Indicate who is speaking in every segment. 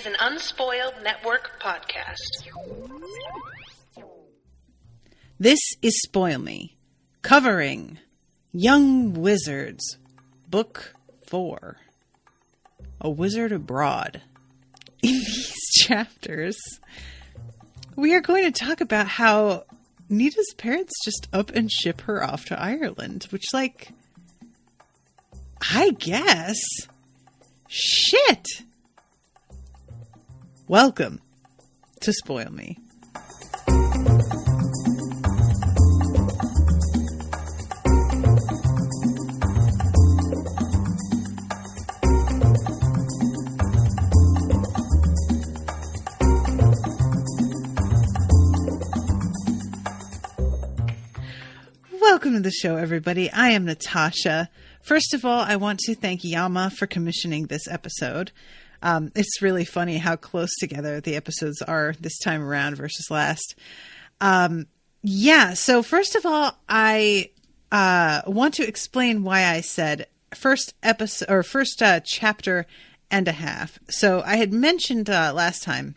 Speaker 1: an Unspoiled Network podcast.
Speaker 2: This is Spoil Me, covering Young Wizards, Book 4, A Wizard Abroad. In these chapters, we are going to talk about how Nita's parents just up and ship her off to Ireland, which, like, I guess. Shit! Welcome to Spoil Me. Welcome to the show, everybody. I am Natasha. First of all, I want to thank Yama for commissioning this episode. It's really funny how close together the episodes are this time around versus last. So first of all, I want to explain why I said first chapter and a half. So I had mentioned last time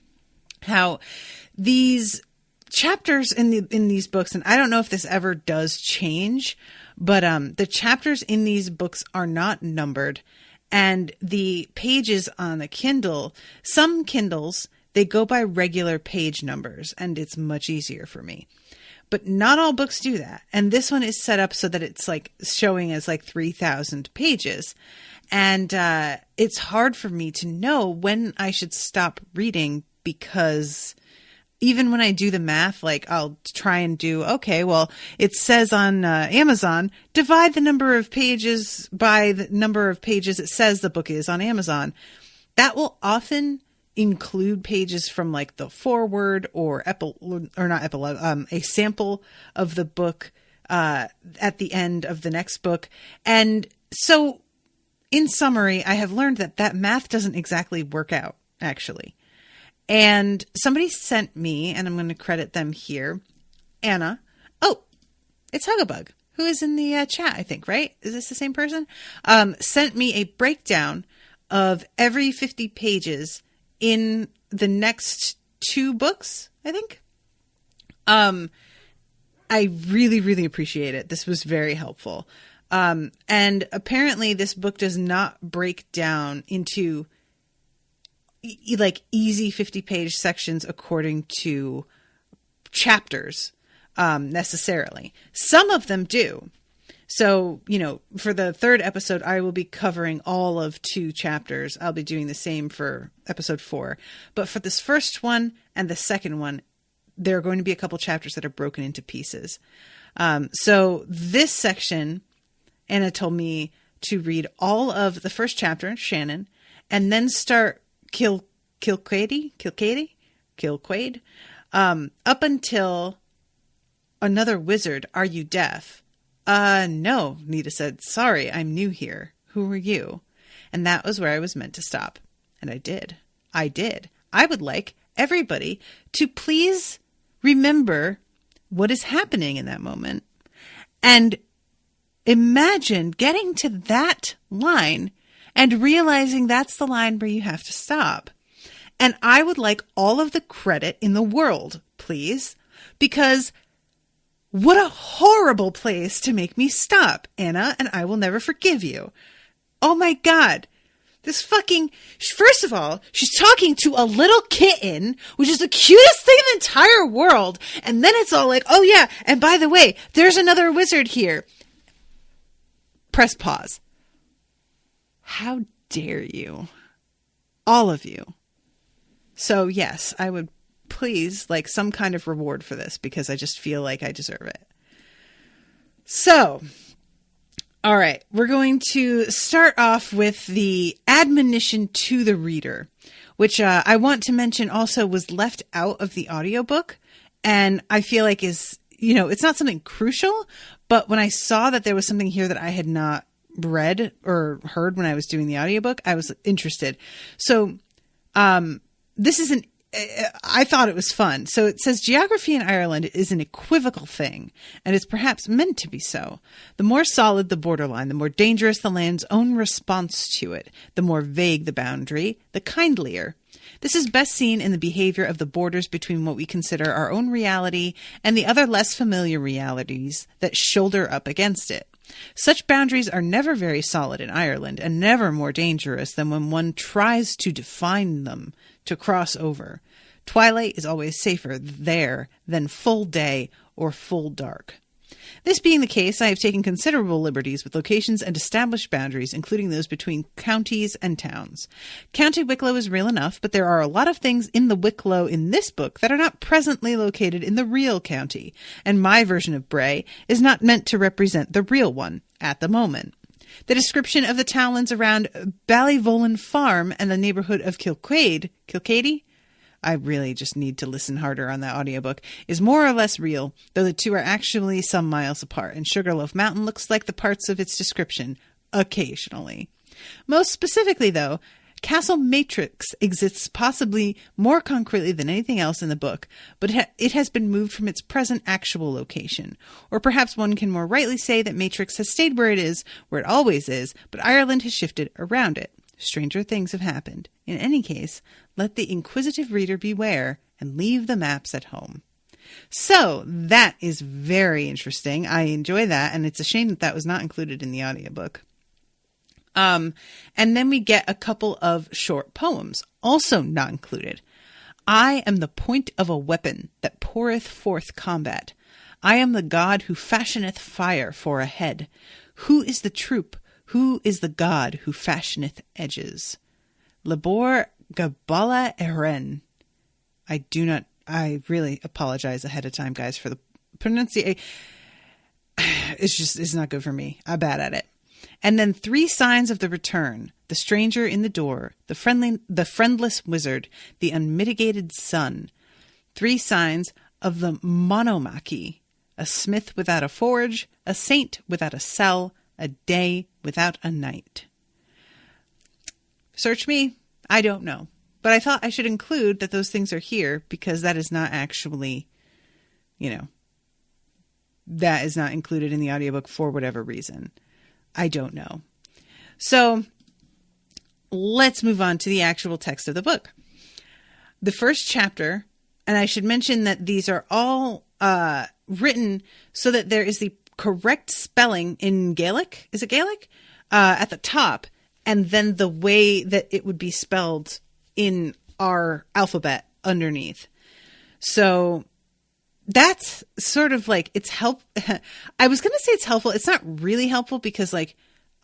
Speaker 2: how these chapters in these books, and I don't know if this ever does change, but the chapters in these books are not numbered, and the pages on the Kindle, some Kindles, they go by regular page numbers, and it's much easier for me. But not all books do that, and this one is set up so that it's like showing as like 3,000 pages, and it's hard for me to know when I should stop reading, because even when I do the math, like I'll try and do, okay, well, it says on Amazon, divide the number of pages by the number of pages it says the book is on Amazon. That will often include pages from like the foreword or a sample of the book at the end of the next book. And so in summary, I have learned that math doesn't exactly work out, actually. And somebody sent me, and I'm going to credit them here, Anna. Oh, it's Huggabug, who is in the chat, I think, right? Is this the same person? Sent me a breakdown of every 50 pages in the next 2 books, I think. I really, really appreciate it. This was very helpful. And apparently this book does not break down into like easy 50-page sections according to chapters necessarily. Some of them do. So, for the 3rd episode, I will be covering all of 2 chapters. I'll be doing the same for episode 4. But for this first one and the second one, there are going to be a couple chapters that are broken into pieces. So this section, Anna told me to read all of the first chapter, Shannon, and then start Kilquade, up until another wizard. Are you deaf? No, Nita said. Sorry, I'm new here. Who are you? And that was where I was meant to stop. And I did. I would like everybody to please remember what is happening in that moment. And imagine getting to that line and realizing that's the line where you have to stop. And I would like all of the credit in the world, please, because what a horrible place to make me stop, Anna, and I will never forgive you. Oh my God. First of all, she's talking to a little kitten, which is the cutest thing in the entire world. And then it's all like, oh yeah, and by the way, there's another wizard here. Press pause. How dare you? All of you. So yes, I would please like some kind of reward for this, because I just feel like I deserve it. So, all right, we're going to start off with the admonition to the reader, which I want to mention also was left out of the audiobook. And I feel like it's not something crucial, but when I saw that there was something here that I had not read or heard when I was doing the audiobook, I was interested. So, this is I thought it was fun. So it says geography in Ireland is an equivocal thing, and is perhaps meant to be so. The more solid the borderline, the more dangerous the land's own response to it. The more vague the boundary, the kindlier. This is best seen in the behavior of the borders between what we consider our own reality and the other less familiar realities that shoulder up against it. Such boundaries are never very solid in Ireland, and never more dangerous than when one tries to define them, to cross over. Twilight is always safer there than full day or full dark. This being the case, I have taken considerable liberties with locations and established boundaries, including those between counties and towns. County Wicklow is real enough, but there are a lot of things in the Wicklow in this book that are not presently located in the real county, and my version of Bray is not meant to represent the real one at the moment. The description of the townlands around Ballyvollen Farm and the neighborhood of Kilcade, I really just need to listen harder on that audiobook, is more or less real, though the two are actually some miles apart, and Sugarloaf Mountain looks like the parts of its description, occasionally. Most specifically, though, Castle Matrix exists possibly more concretely than anything else in the book, but it has been moved from its present actual location. Or perhaps one can more rightly say that Matrix has stayed where it always is, but Ireland has shifted around it. Stranger things have happened. In any case, let the inquisitive reader beware and leave the maps at home. So that is very interesting. I enjoy that, and it's a shame that was not included in the audiobook. And then we get a couple of short poems, also not included. I am the point of a weapon that poureth forth combat. I am the god who fashioneth fire for a head. Who is the troop? Who is the god who fashioneth edges? Labor Gabala Eren. I really apologize ahead of time, guys, for the pronunciation. It's not good for me. I'm bad at it. And then 3 signs of the return: the stranger in the door, the friendless wizard, the unmitigated sun. 3 signs of the monomachy: a smith without a forge, a saint without a cell, a day without a night. Search me. I don't know. But I thought I should include that those things are here because that is not actually, that is not included in the audiobook for whatever reason. I don't know. So let's move on to the actual text of the book. The first chapter, and I should mention that these are all written so that there is the correct spelling in Gaelic. Is it Gaelic? At the top, and then the way that it would be spelled in our alphabet underneath. So that's sort of like, it's I was going to say it's helpful. It's not really helpful because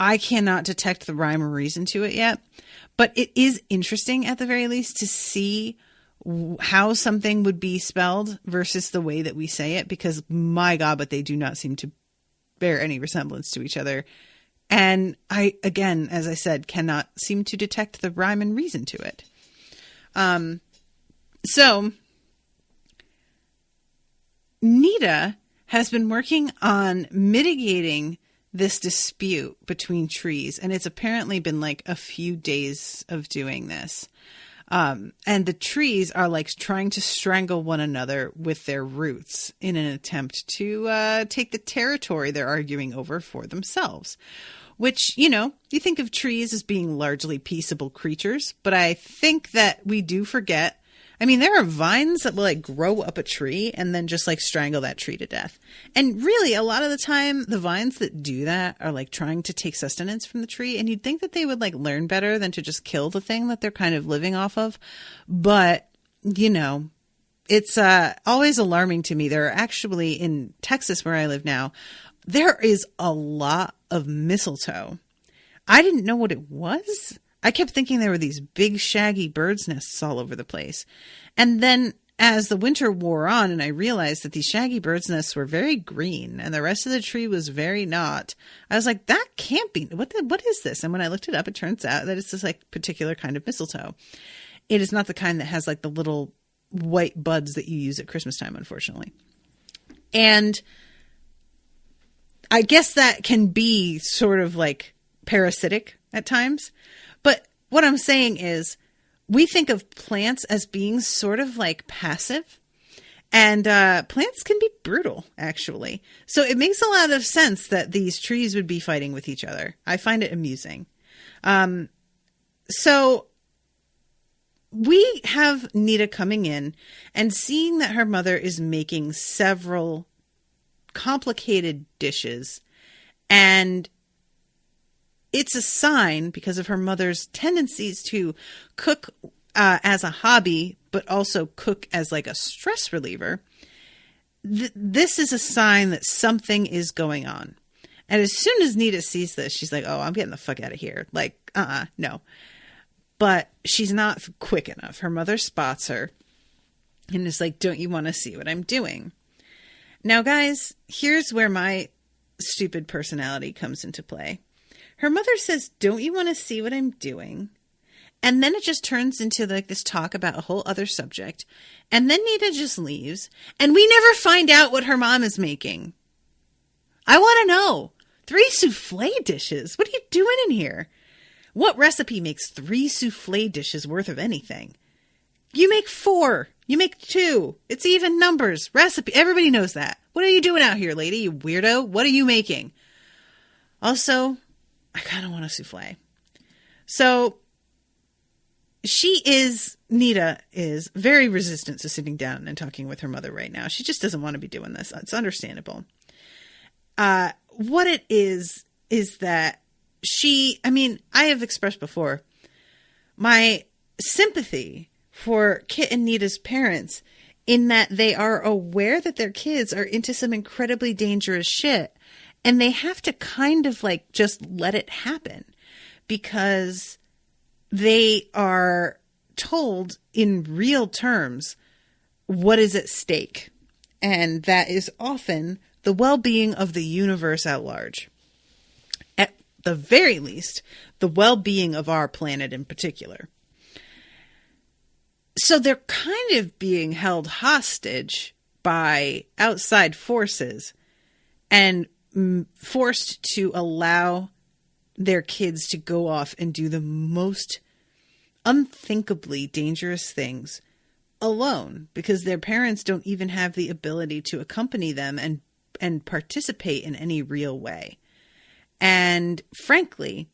Speaker 2: I cannot detect the rhyme or reason to it yet, but it is interesting at the very least to see how something would be spelled versus the way that we say it, because my God, but they do not seem to bear any resemblance to each other. And I, again, as I said, cannot seem to detect the rhyme and reason to it. So Nita has been working on mitigating this dispute between trees, and it's apparently been a few days of doing this. And the trees are trying to strangle one another with their roots in an attempt to take the territory they're arguing over for themselves. Which, you think of trees as being largely peaceable creatures, but I think that we do forget. I mean, there are vines that will grow up a tree and then just strangle that tree to death. And really, a lot of the time, the vines that do that are trying to take sustenance from the tree. And you'd think that they would learn better than to just kill the thing that they're kind of living off of. But, it's always alarming to me. There are actually, in Texas where I live now, there is a lot of mistletoe. I didn't know what it was. I kept thinking there were these big shaggy bird's nests all over the place. And then as the winter wore on and I realized that these shaggy bird's nests were very green and the rest of the tree was very not, I was like, that can't be. What is this? And when I looked it up, it turns out that it's this particular kind of mistletoe. It is not the kind that has the little white buds that you use at Christmas time, unfortunately. And I guess that can be sort of parasitic at times. But what I'm saying is we think of plants as being sort of like passive. And plants can be brutal, actually. So it makes a lot of sense that these trees would be fighting with each other. I find it amusing. So we have Nita coming in and seeing that her mother is making several complicated dishes. And it's a sign, because of her mother's tendencies to cook as a hobby, but also cook as like a stress reliever. This is a sign that something is going on. And as soon as Nita sees this, she's like, oh, I'm getting the fuck out of here. Like, no. But she's not quick enough. Her mother spots her and is like, don't you want to see what I'm doing? Now, guys, here's where my stupid personality comes into play. Her mother says, don't you want to see what I'm doing? And then it just turns into like this talk about a whole other subject. And then Nita just leaves. And we never find out what her mom is making. I want to know. 3 souffle dishes. What are you doing in here? What recipe makes 3 souffle dishes worth of anything? You make 4. You make 2. It's even numbers. Recipe. Everybody knows that. What are you doing out here, lady? You weirdo. What are you making? Also, I kind of want a souffle. So Nita is very resistant to sitting down and talking with her mother right now. She just doesn't want to be doing this. It's understandable. What it is that I have expressed before my sympathy for Kit and Nita's parents in that they are aware that their kids are into some incredibly dangerous shit, and they have to kind of like just let it happen because they are told in real terms what is at stake. And that is often the well-being of the universe at large. At the very least, the well-being of our planet in particular. So they're kind of being held hostage by outside forces and forced to allow their kids to go off and do the most unthinkably dangerous things alone, because their parents don't even have the ability to accompany them and participate in any real way. And frankly,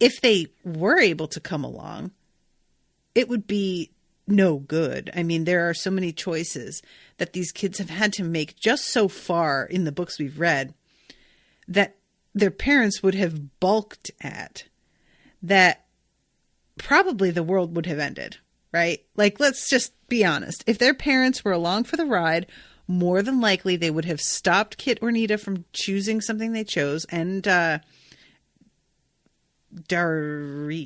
Speaker 2: if they were able to come along, it would be no good. I mean, there are so many choices that these kids have had to make just so far in the books we've read that their parents would have balked at, that probably the world would have ended, right? Like, let's just be honest. If their parents were along for the ride, more than likely they would have stopped Kit or Nita from choosing something they chose. And Dareen.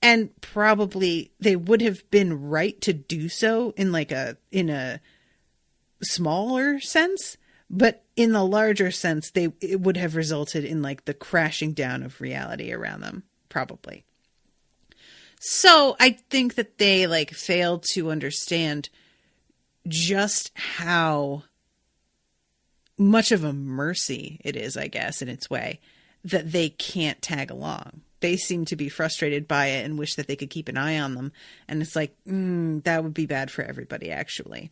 Speaker 2: And probably they would have been right to do so in a smaller sense. But in the larger sense, it would have resulted in like the crashing down of reality around them, probably. So I think that they like failed to understand just how much of a mercy it is, I guess, in its way, that they can't tag along. They seem to be frustrated by it and wish that they could keep an eye on them. And it's like, that would be bad for everybody, actually.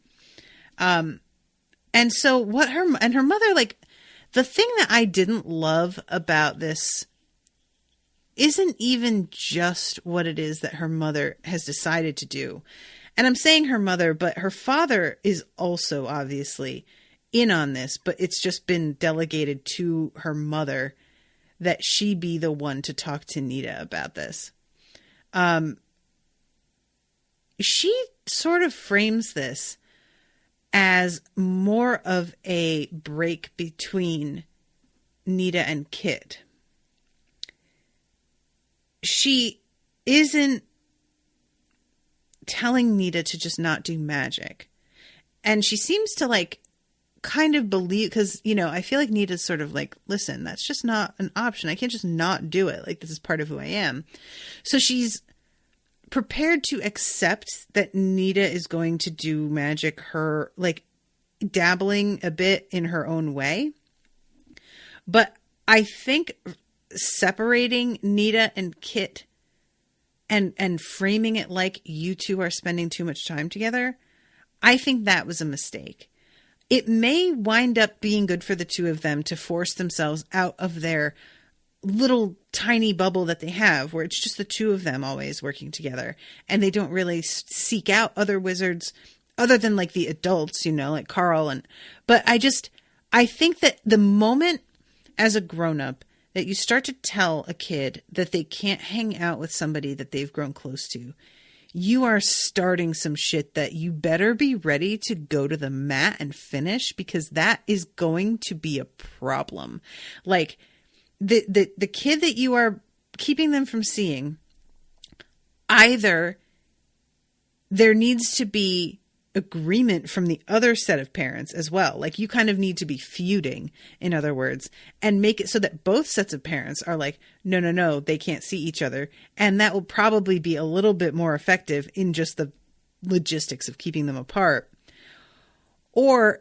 Speaker 2: And so her mother, like, the thing that I didn't love about this isn't even just what it is that her mother has decided to do. And I'm saying her mother, but her father is also obviously in on this, but it's just been delegated to her mother that she be the one to talk to Nita about this. She sort of frames this as more of a break between Nita and Kit. She isn't telling Nita to just not do magic. And she seems to like kind of believe, because, you know, I feel like Nita's sort of like, listen, that's just not an option. I can't just not do it. Like, this is part of who I am. So she's prepared to accept that Nita is going to do magic, her like dabbling a bit in her own way. But I think separating Nita and Kit and framing it like you two are spending too much time together, I think that was a mistake. It may wind up being good for the two of them to force themselves out of their little tiny bubble that they have, where it's just the two of them always working together, and they don't really seek out other wizards other than like the adults, like Carl. But I think that the moment as a grown-up that you start to tell a kid that they can't hang out with somebody that they've grown close to, you are starting some shit that you better be ready to go to the mat and finish, because that is going to be a problem. Like the kid that you are keeping them from seeing, either there needs to be agreement from the other set of parents as well. Like you kind of need to be feuding, in other words, and make it so that both sets of parents are like, no, they can't see each other. And that will probably be a little bit more effective in just the logistics of keeping them apart. Or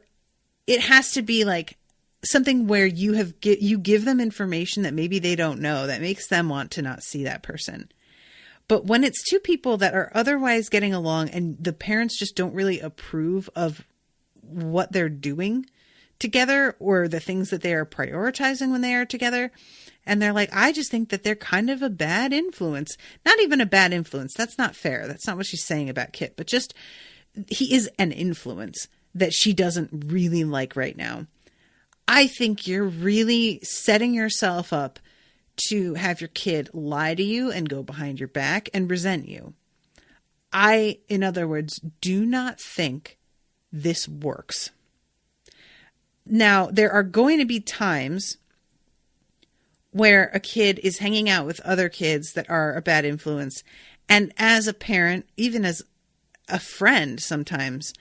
Speaker 2: it has to be like something where you give them information that maybe they don't know that makes them want to not see that person. But when it's two people that are otherwise getting along and the parents just don't really approve of what they're doing together or the things that they are prioritizing when they are together, and they're like, I just think that they're kind of a bad influence. Not even a bad influence. That's not fair. That's not what she's saying about Kit, but just he is an influence that she doesn't really like right now. I think you're really setting yourself up to have your kid lie to you and go behind your back and resent you. In other words, do not think this works. Now, there are going to be times where a kid is hanging out with other kids that are a bad influence. And as a parent, even as a friend sometimes,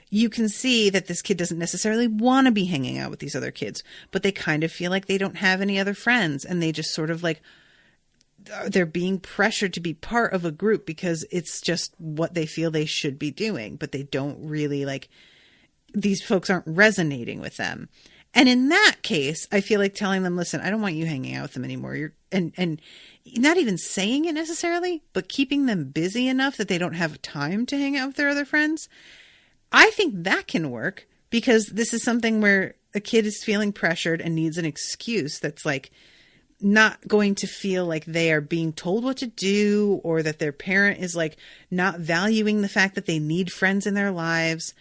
Speaker 2: you can see that this kid doesn't necessarily want to be hanging out with these other kids, but they kind of feel like they don't have any other friends, and they just sort of like, they're being pressured to be part of a group because it's just what they feel they should be doing, but they don't really like, these folks aren't resonating with them. And in that case, I feel like telling them, listen, I don't want you hanging out with them anymore. And not even saying it necessarily, but keeping them busy enough that they don't have time to hang out with their other friends. I think that can work, because this is something where a kid is feeling pressured and needs an excuse that's like not going to feel like they are being told what to do, or that their parent is like not valuing the fact that they need friends in their lives.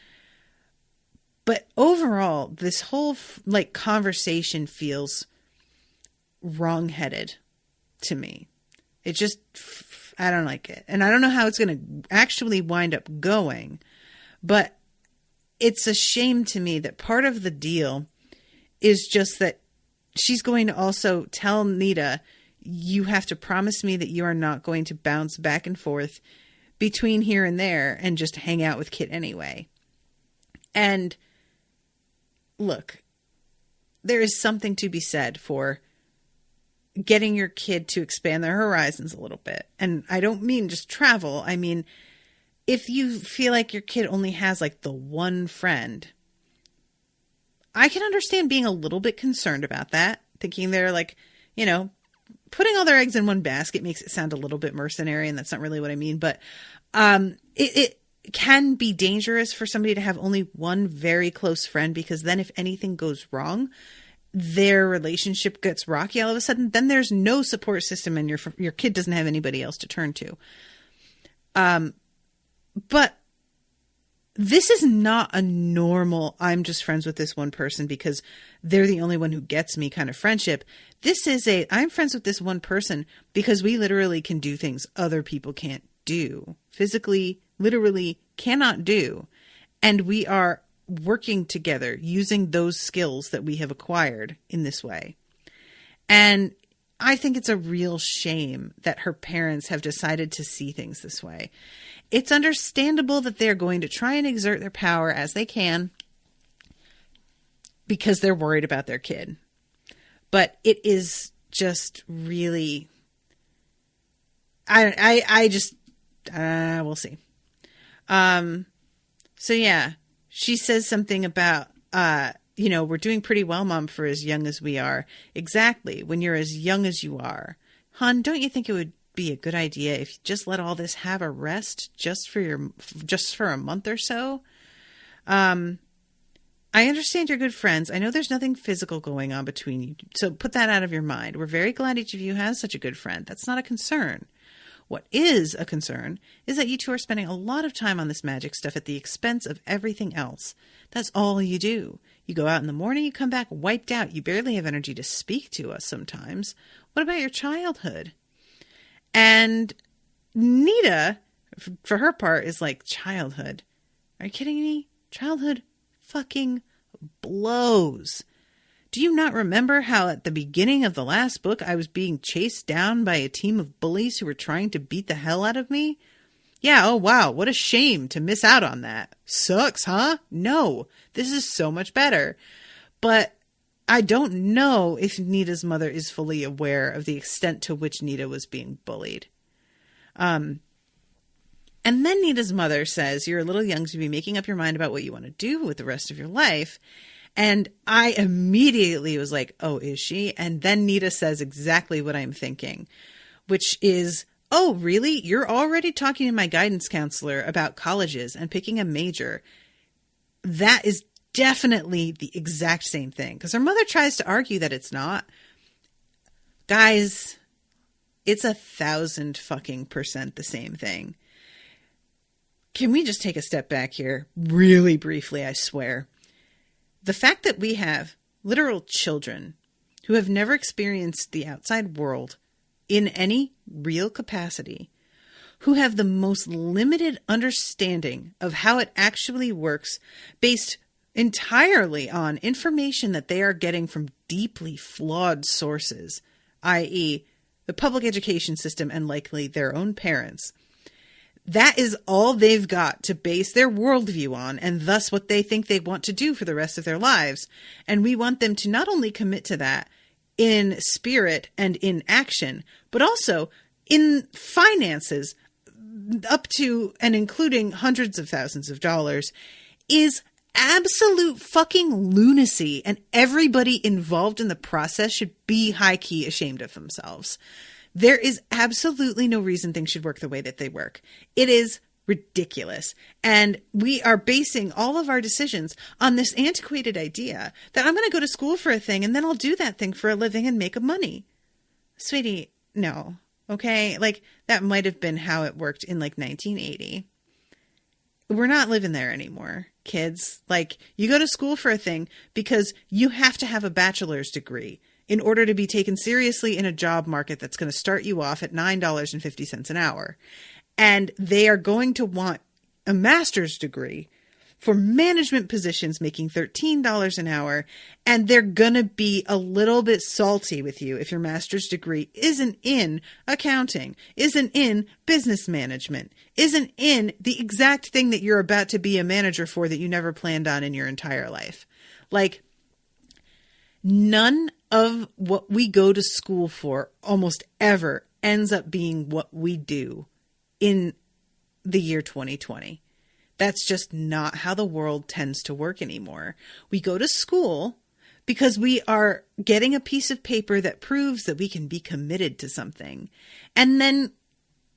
Speaker 2: But overall, this whole like conversation feels wrong-headed to me. It just, I don't like it. And I don't know how it's going to actually wind up going. But it's a shame to me that part of the deal is just that she's going to also tell Nita, you have to promise me that you are not going to bounce back and forth between here and there and just hang out with Kit anyway. And look, there is something to be said for getting your kid to expand their horizons a little bit. And I don't mean just travel. I mean, if you feel like your kid only has like the one friend, I can understand being a little bit concerned about that. Thinking they're like, putting all their eggs in one basket makes it sound a little bit mercenary, and that's not really what I mean. But it can be dangerous for somebody to have only one very close friend, because then if anything goes wrong, their relationship gets rocky all of a sudden. Then there's no support system, and your kid doesn't have anybody else to turn to. But this is not a normal, I'm just friends with this one person because they're the only one who gets me kind of friendship. This is I'm friends with this one person because we literally can do things other people can't do. Physically, literally cannot do. And we are working together using those skills that we have acquired in this way. And I think it's a real shame that her parents have decided to see things this way. It's understandable that they're going to try and exert their power as they can because they're worried about their kid. But it is just really, we'll see. So yeah, she says something about, we're doing pretty well, Mom, for as young as we are. Exactly. When you're as young as you are. Hon, don't you think it would be a good idea if you just let all this have a rest just for a month or so. I understand you're good friends. I know there's nothing physical going on between you, so put that out of your mind. We're very glad each of you has such a good friend. That's not a concern. What is a concern is that you two are spending a lot of time on this magic stuff at the expense of everything else. That's all you do. You go out in the morning, you come back wiped out. You barely have energy to speak to us sometimes. What about your childhood? And Nita, for her part, is like, childhood? Are you kidding me? Childhood fucking blows. Do you not remember how at the beginning of the last book I was being chased down by a team of bullies who were trying to beat the hell out of me? Yeah, oh wow, what a shame to miss out on that. Sucks, huh? No, this is so much better. But I don't know if Nita's mother is fully aware of the extent to which Nita was being bullied. And then Nita's mother says, you're a little young to be making up your mind about what you want to do with the rest of your life. And I immediately was like, oh, is she? And then Nita says exactly what I'm thinking, which is, oh, really? You're already talking to my guidance counselor about colleges and picking a major. That is definitely the exact same thing. Because her mother tries to argue that it's not. Guys, it's 1,000% the same thing. Can we just take a step back here? Really briefly, I swear. The fact that we have literal children who have never experienced the outside world in any real capacity, who have the most limited understanding of how it actually works based entirely on information that they are getting from deeply flawed sources, i.e., the public education system and likely their own parents. That is all they've got to base their worldview on, and thus what they think they want to do for the rest of their lives. And we want them to not only commit to that in spirit and in action, but also in finances up to and including hundreds of thousands of dollars is absolute fucking lunacy. And everybody involved in the process should be high-key ashamed of themselves. There is absolutely no reason things should work the way that they work. It is ridiculous. And we are basing all of our decisions on this antiquated idea that I'm going to go to school for a thing and then I'll do that thing for a living and make money. Sweetie, no. Okay? Like, that might have been how it worked in like 1980. We're not living there anymore, kids. Like, you go to school for a thing because you have to have a bachelor's degree in order to be taken seriously in a job market that's going to start you off at $9.50 an hour. And they are going to want a master's degree for management positions making $13 an hour. And they're going to be a little bit salty with you if your master's degree isn't in accounting, isn't in business management, isn't in the exact thing that you're about to be a manager for that you never planned on in your entire life. Like, none of what we go to school for almost ever ends up being what we do in the year 2020. That's just not how the world tends to work anymore. We go to school because we are getting a piece of paper that proves that we can be committed to something, and then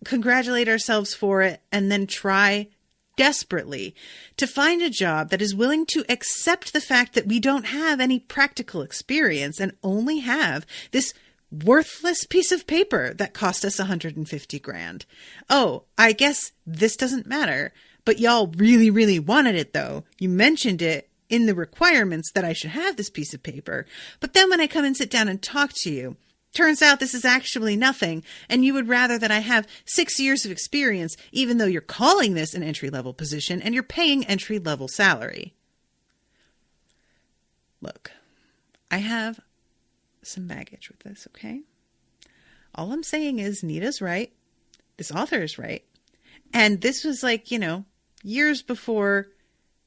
Speaker 2: congratulate ourselves for it, and then try desperately to find a job that is willing to accept the fact that we don't have any practical experience and only have this worthless piece of paper that cost us $150,000. Oh, I guess this doesn't matter, but y'all really, really wanted it though. You mentioned it in the requirements that I should have this piece of paper. But then when I come and sit down and talk to you, turns out this is actually nothing, and you would rather that I have 6 years of experience, even though you're calling this an entry-level position and you're paying entry-level salary. Look, I have some baggage with this, okay? All I'm saying is Nita's right. This author is right. And this was like, years before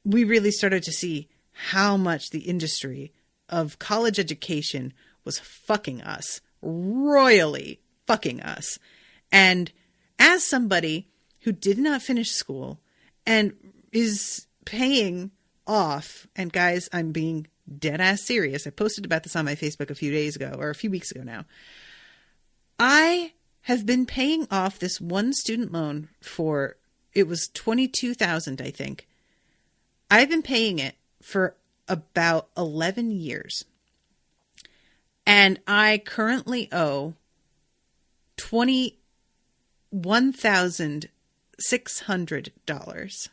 Speaker 2: we really started to see how much the industry of college education was fucking us. Royally fucking us. And as somebody who did not finish school and is paying off, and guys, I'm being dead ass serious. I posted about this on my Facebook a few days ago, or a few weeks ago now. I have been paying off this one student loan for, it was $22,000, I think. I've been paying it for about 11 years. And I currently owe $21,600.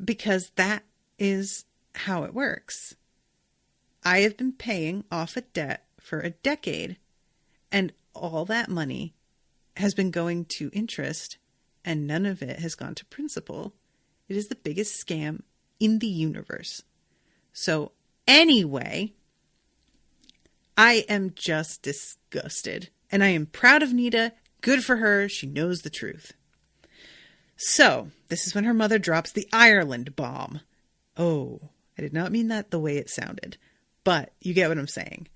Speaker 2: Because that is how it works. I have been paying off a debt for a decade, and all that money has been going to interest, and none of it has gone to principal. It is the biggest scam in the universe. So anyway, I am just disgusted, and I am proud of Nita. Good for her. She knows the truth. So this is when her mother drops the Ireland bomb. Oh, I did not mean that the way it sounded, but you get what I'm saying.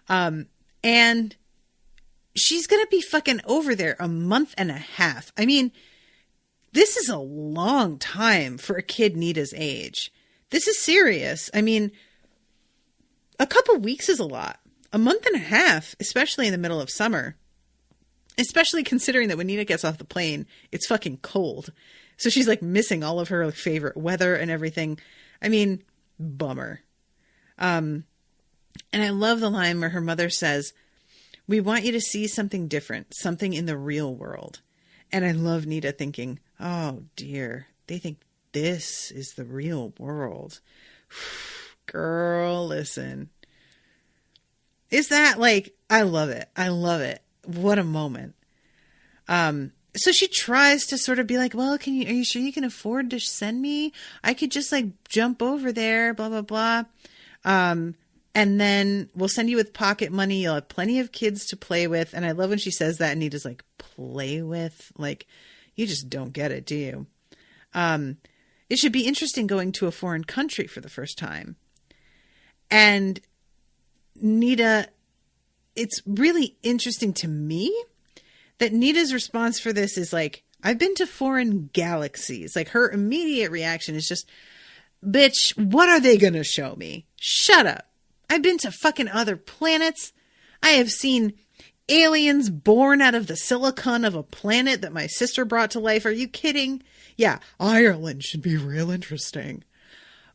Speaker 2: And she's going to be fucking over there a month and a half. I mean, this is a long time for a kid Nita's age. This is serious. I mean, a couple weeks is a lot. A month and a half, especially in the middle of summer. Especially considering that when Nita gets off the plane, it's fucking cold. So she's like missing all of her favorite weather and everything. I mean, bummer. And I love the line where her mother says, "We want you to see something different, something in the real world." And I love Nita thinking, oh dear, they think this is the real world. Girl, listen. Is that like, I love it. I love it. What a moment. So she tries to sort of be like, well, are you sure you can afford to send me? I could just like jump over there, blah, blah, blah. And then we'll send you with pocket money. You'll have plenty of kids to play with. And I love when she says that, and Nita's like, play with? Like, you just don't get it, do you? It should be interesting going to a foreign country for the first time. And Nita, it's really interesting to me that Nita's response for this is like, I've been to foreign galaxies. Like, her immediate reaction is just, bitch, what are they going to show me? Shut up. I've been to fucking other planets. I have seen aliens born out of the silicon of a planet that my sister brought to life. Are you kidding? Yeah, Ireland should be real interesting.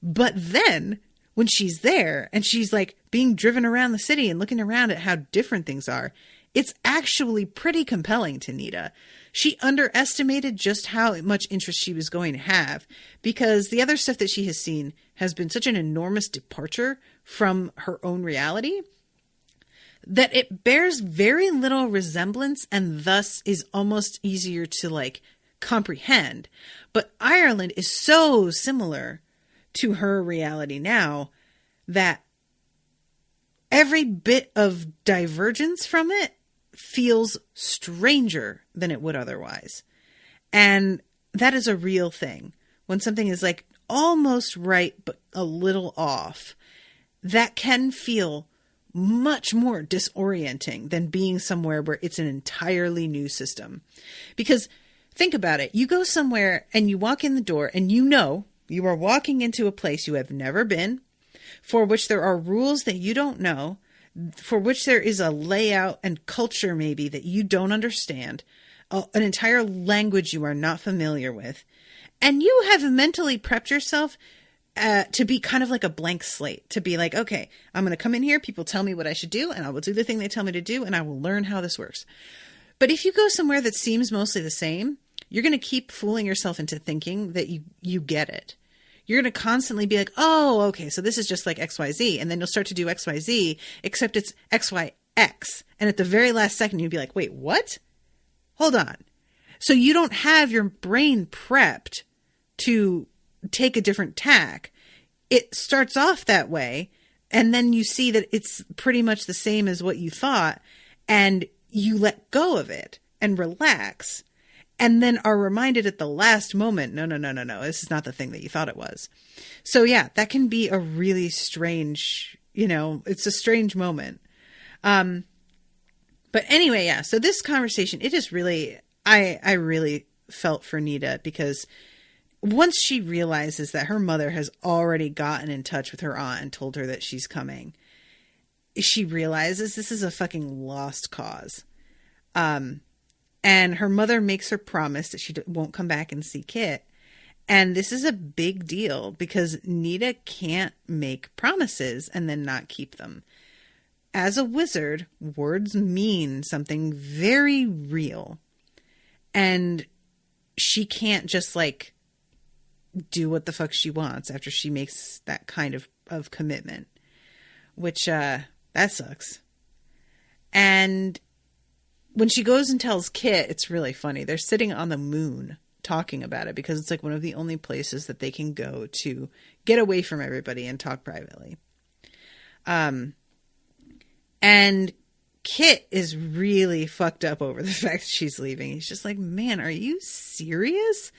Speaker 2: But then when she's there and she's like being driven around the city and looking around at how different things are, it's actually pretty compelling to Nita. She underestimated just how much interest she was going to have, because the other stuff that she has seen has been such an enormous departure from her own reality that it bears very little resemblance and thus is almost easier to like comprehend. But Ireland is so similar to her reality now that every bit of divergence from it feels stranger than it would otherwise. And that is a real thing. When something is like almost right, but a little off, that can feel much more disorienting than being somewhere where it's an entirely new system. Because think about it. You go somewhere and you walk in the door and you know you are walking into a place you have never been, for which there are rules that you don't know, for which there is a layout and culture maybe that you don't understand, an entire language you are not familiar with. And you have mentally prepped yourself to be kind of like a blank slate, to be like, okay, I'm going to come in here, people tell me what I should do, and I will do the thing they tell me to do, and I will learn how this works. But if you go somewhere that seems mostly the same, you're going to keep fooling yourself into thinking that you get it. You're going to constantly be like, oh, okay, so this is just like XYZ. And then you'll start to do XYZ, except it's XYX. And at the very last second, you'd be like, wait, what? Hold on. So you don't have your brain prepped to take a different tack. It starts off that way, and then you see that it's pretty much the same as what you thought, and you let go of it and relax. And then are reminded at the last moment, no, this is not the thing that you thought it was. So yeah, that can be a really strange, it's a strange moment. But anyway, yeah, so this conversation, it is really, I really felt for Nita, because once she realizes that her mother has already gotten in touch with her aunt and told her that she's coming, she realizes this is a fucking lost cause. And her mother makes her promise that she won't come back and see Kit. And this is a big deal because Nita can't make promises and then not keep them. As a wizard, words mean something very real. And she can't just like do what the fuck she wants after she makes that kind of commitment, which that sucks. And when she goes and tells Kit, it's really funny. They're sitting on the moon talking about it because it's like one of the only places that they can go to get away from everybody and talk privately. And Kit is really fucked up over the fact that she's leaving. He's just like, man, are you serious?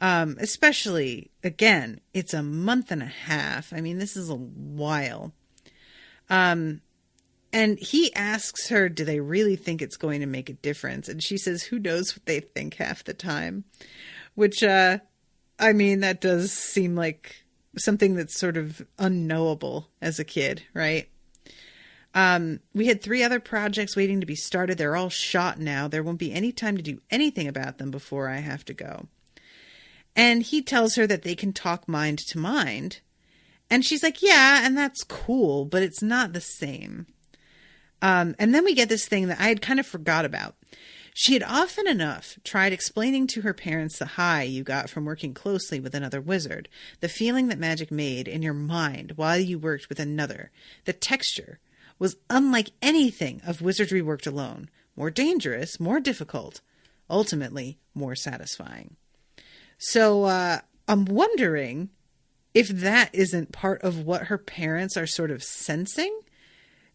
Speaker 2: Especially, again, it's a month and a half. I mean, this is a while. And he asks her, do they really think it's going to make a difference? And she says, who knows what they think half the time? Which, I mean, that does seem like something that's sort of unknowable as a kid, right? We had 3 other projects waiting to be started. They're all shot now. There won't be any time to do anything about them before I have to go. And he tells her that they can talk mind to mind. And she's like, yeah, and that's cool, but it's not the same. And then we get this thing that I had kind of forgot about. She had often enough tried explaining to her parents the high you got from working closely with another wizard, the feeling that magic made in your mind while you worked with another. The texture was unlike anything of wizardry worked alone, more dangerous, more difficult, ultimately more satisfying. So I'm wondering if that isn't part of what her parents are sort of sensing.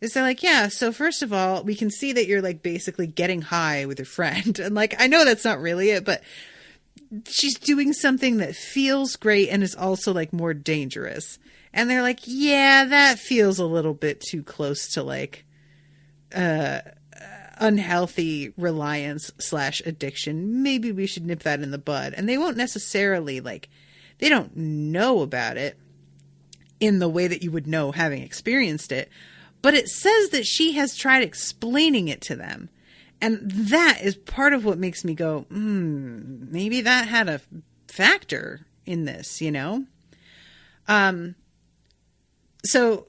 Speaker 2: Is they're like, yeah, so first of all, we can see that you're like basically getting high with your friend. And like, I know that's not really it, but she's doing something that feels great and is also like more dangerous. And they're like, yeah, that feels a little bit too close to like unhealthy reliance / addiction. Maybe we should nip that in the bud. And they won't necessarily like, they don't know about it in the way that you would know having experienced it. But it says that she has tried explaining it to them. And that is part of what makes me go, maybe that had a factor in this, you know? So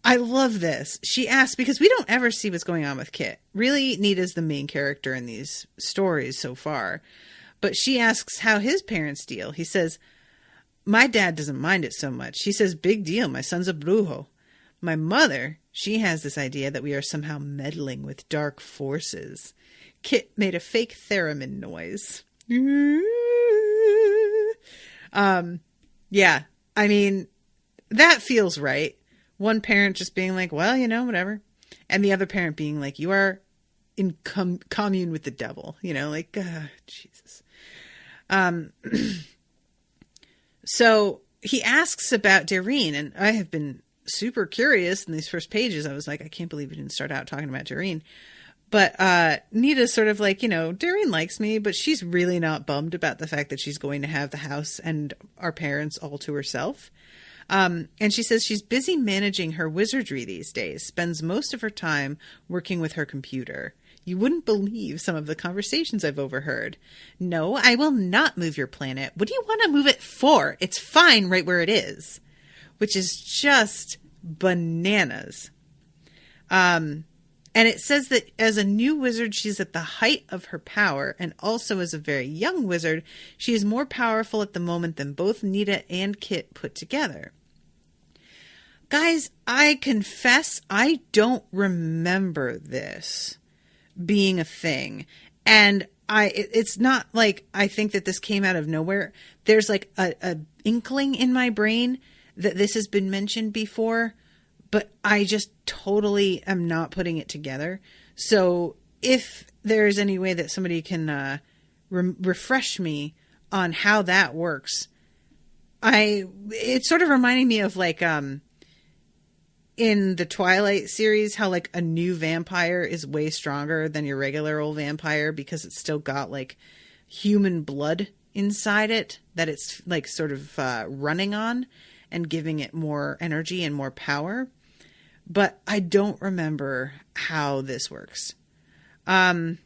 Speaker 2: I love this. She asks, because we don't ever see what's going on with Kit. Really, Nita's the main character in these stories so far. But she asks how his parents deal. He says, my dad doesn't mind it so much. He says, big deal. My son's a brujo. My mother, she has this idea that we are somehow meddling with dark forces. Kit made a fake theremin noise. Yeah, I mean, that feels right. One parent just being like, well, you know, whatever. And the other parent being like, you are in commune with the devil. You know, like, Jesus. So he asks about Doreen, and I have been super curious in these first pages. I was like, I can't believe we didn't start out talking about Doreen. But Nita's sort of like, you know, Doreen likes me, but she's really not bummed about the fact that she's going to have the house and our parents all to herself. And she says she's busy managing her wizardry these days, spends most of her time working with her computer. You wouldn't believe some of the conversations I've overheard. No, I will not move your planet. What do you want to move it for? It's fine right where it is. Which is just bananas. And it says that as a new wizard, she's at the height of her power. And also as a very young wizard, she is more powerful at the moment than both Nita and Kit put together. Guys, I confess I don't remember this being a thing. And it's not like I think that this came out of nowhere. There's like a inkling in my brain that this has been mentioned before, but I just totally am not putting it together. So if there's any way that somebody can refresh me on how that works, it's sort of reminding me of like in the Twilight series, how like a new vampire is way stronger than your regular old vampire because it's still got like human blood inside it that it's like sort of running on and giving it more energy and more power. but I don't remember how this works. Hugabug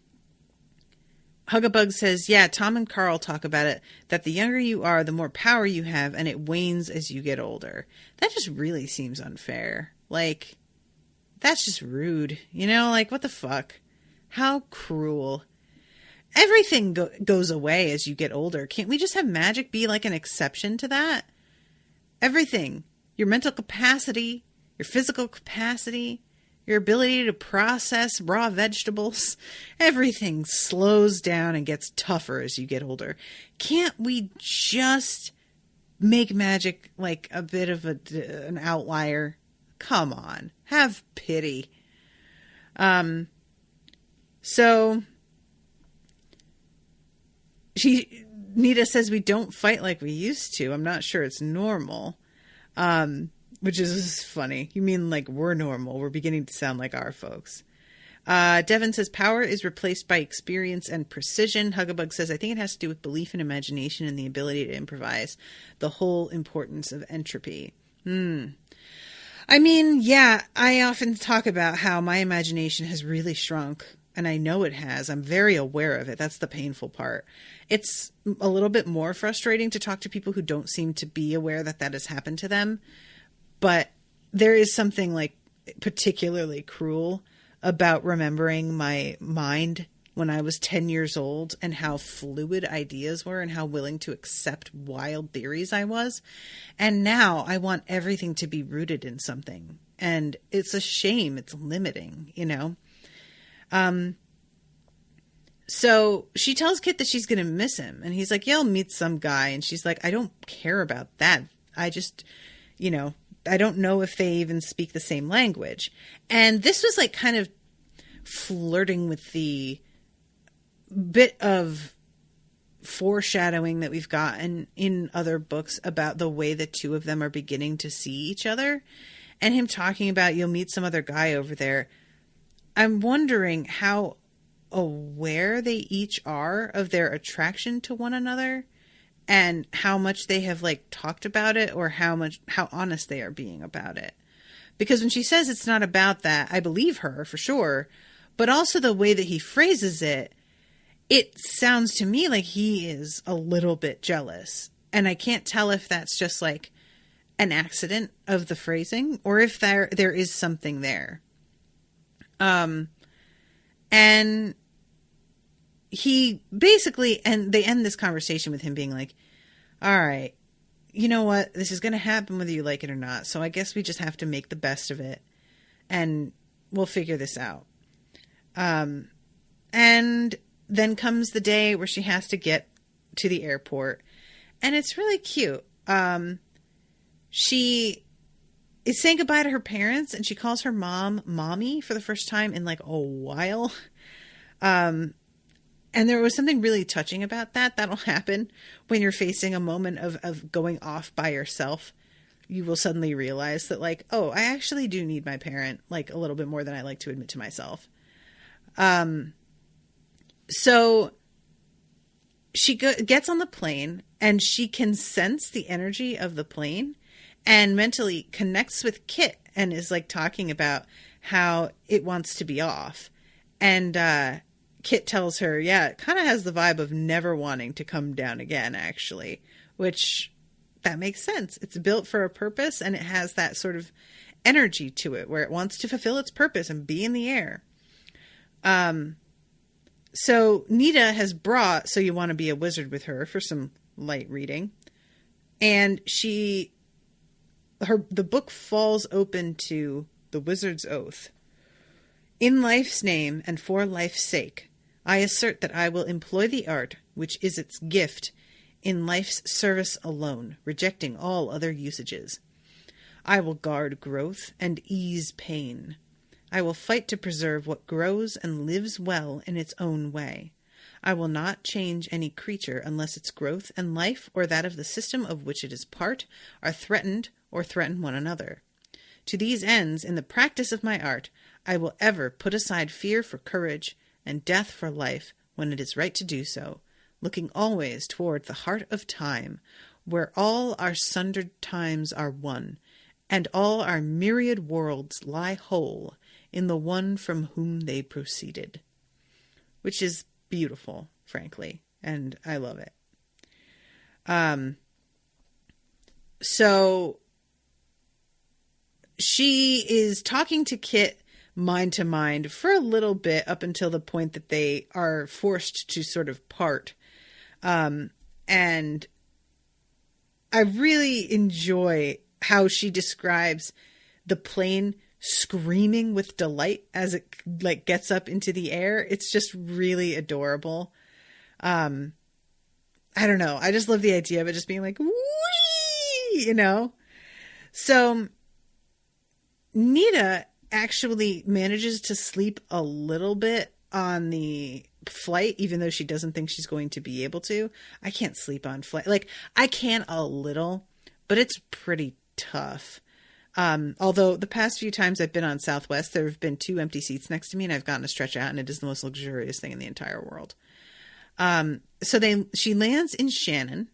Speaker 2: says, yeah, Tom and Carl talk about it, that the younger you are, the more power you have, and it wanes as you get older. That just really seems unfair. Like, that's just rude. You know, like, what the fuck? How cruel. Everything goes away as you get older. Can't we just have magic be like an exception to that? Everything. Your mental capacity, your physical capacity, your ability to process raw vegetables, everything slows down and gets tougher as you get older. Can't we just make magic like a bit of an outlier? Come on, have pity. So Nita says we don't fight like we used to. I'm not sure it's normal. Which is funny. You mean like we're normal. We're beginning to sound like our folks. Devin says power is replaced by experience and precision. Hugabug says, I think it has to do with belief and imagination and the ability to improvise. The whole importance of entropy. I mean, yeah, I often talk about how my imagination has really shrunk. And I know it has. I'm very aware of it. That's the painful part. It's a little bit more frustrating to talk to people who don't seem to be aware that that has happened to them. But there is something like particularly cruel about remembering my mind when I was 10 years old and how fluid ideas were and how willing to accept wild theories I was. And now I want everything to be rooted in something. And it's a shame. It's limiting, you know? So she tells Kit that she's going to miss him. And he's like, yeah, I'll meet some guy. And she's like, I don't care about that. I just, you know, I don't know if they even speak the same language. And this was like kind of flirting with the bit of foreshadowing that we've gotten in other books about the way the two of them are beginning to see each other. And him talking about, you'll meet some other guy over there. I'm wondering how aware they each are of their attraction to one another. And how much they have like talked about it or how honest they are being about it. Because when she says it's not about that, I believe her for sure. But also the way that he phrases it, it sounds to me like he is a little bit jealous. And I can't tell if that's just like an accident of the phrasing or if there is something there. And he basically, and they end this conversation with him being like, all right, you know what? This is going to happen whether you like it or not. So I guess we just have to make the best of it and we'll figure this out. And then comes the day where she has to get to the airport and it's really cute. She is saying goodbye to her parents and she calls her mom mommy for the first time in like a while. And there was something really touching about that. That'll happen when you're facing a moment of going off by yourself. You will suddenly realize that like, oh, I actually do need my parent like a little bit more than I like to admit to myself. So she gets on the plane and she can sense the energy of the plane and mentally connects with Kit and is like talking about how it wants to be off. And, Kit tells her, yeah, it kind of has the vibe of never wanting to come down again, actually, which that makes sense. It's built for a purpose and it has that sort of energy to it where it wants to fulfill its purpose and be in the air. So Nita has brought So You Want to Be a Wizard with her for some light reading. And the book falls open to The Wizard's Oath. In life's name and for life's sake, I assert that I will employ the art, which is its gift, in life's service alone, rejecting all other usages. I will guard growth and ease pain. I will fight to preserve what grows and lives well in its own way. I will not change any creature unless its growth and life or that of the system of which it is part are threatened or threaten one another. To these ends, in the practice of my art, I will ever put aside fear for courage and death for life when it is right to do so, looking always toward the heart of time, where all our sundered times are one, and all our myriad worlds lie whole in the one from whom they proceeded. Which is beautiful, frankly, and I love it. So she is talking to Kit mind to mind for a little bit up until the point that they are forced to sort of part. And I really enjoy how she describes the plane screaming with delight as it like gets up into the air. It's just really adorable. I don't know. I just love the idea of it just being like, whee, you know? So Nita actually manages to sleep a little bit on the flight, even though she doesn't think she's going to be able to. I can't sleep on flight. Like, I can a little, but it's pretty tough. Although the past few times I've been on Southwest, there have been 2 empty seats next to me and I've gotten to stretch out, and it is the most luxurious thing in the entire world. She lands in Shannon,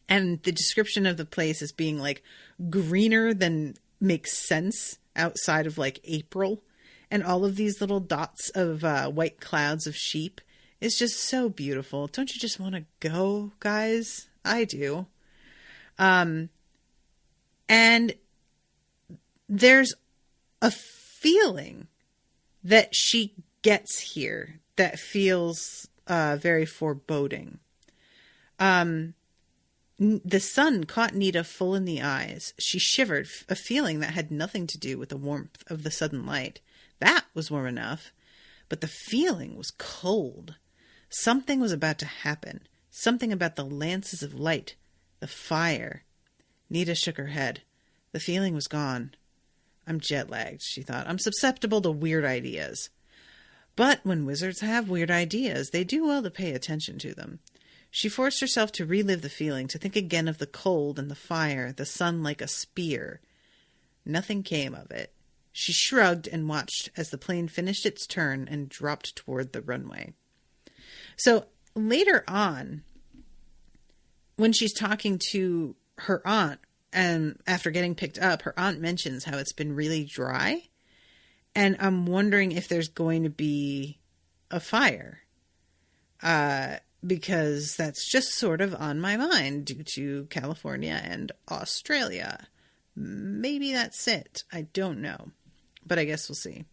Speaker 2: and the description of the place as being like greener than makes sense outside of like April, and all of these little dots of white clouds of sheep is just so beautiful. Don't you just want to go, guys? I do. And there's a feeling that she gets here that feels very foreboding. The sun caught Nita full in the eyes. She shivered, a feeling that had nothing to do with the warmth of the sudden light. That was warm enough, but the feeling was cold. Something was about to happen. Something about the lances of light, the fire. Nita shook her head. The feeling was gone. I'm jet-lagged, she thought. I'm susceptible to weird ideas. But when wizards have weird ideas, they do well to pay attention to them. She forced herself to relive the feeling, to think again of the cold and the fire, the sun like a spear. Nothing came of it. She shrugged and watched as the plane finished its turn and dropped toward the runway. So later on, when she's talking to her aunt, and after getting picked up, her aunt mentions how it's been really dry. And I'm wondering if there's going to be a fire. Because that's just sort of on my mind due to California and Australia. Maybe that's it. I don't know. But I guess we'll see.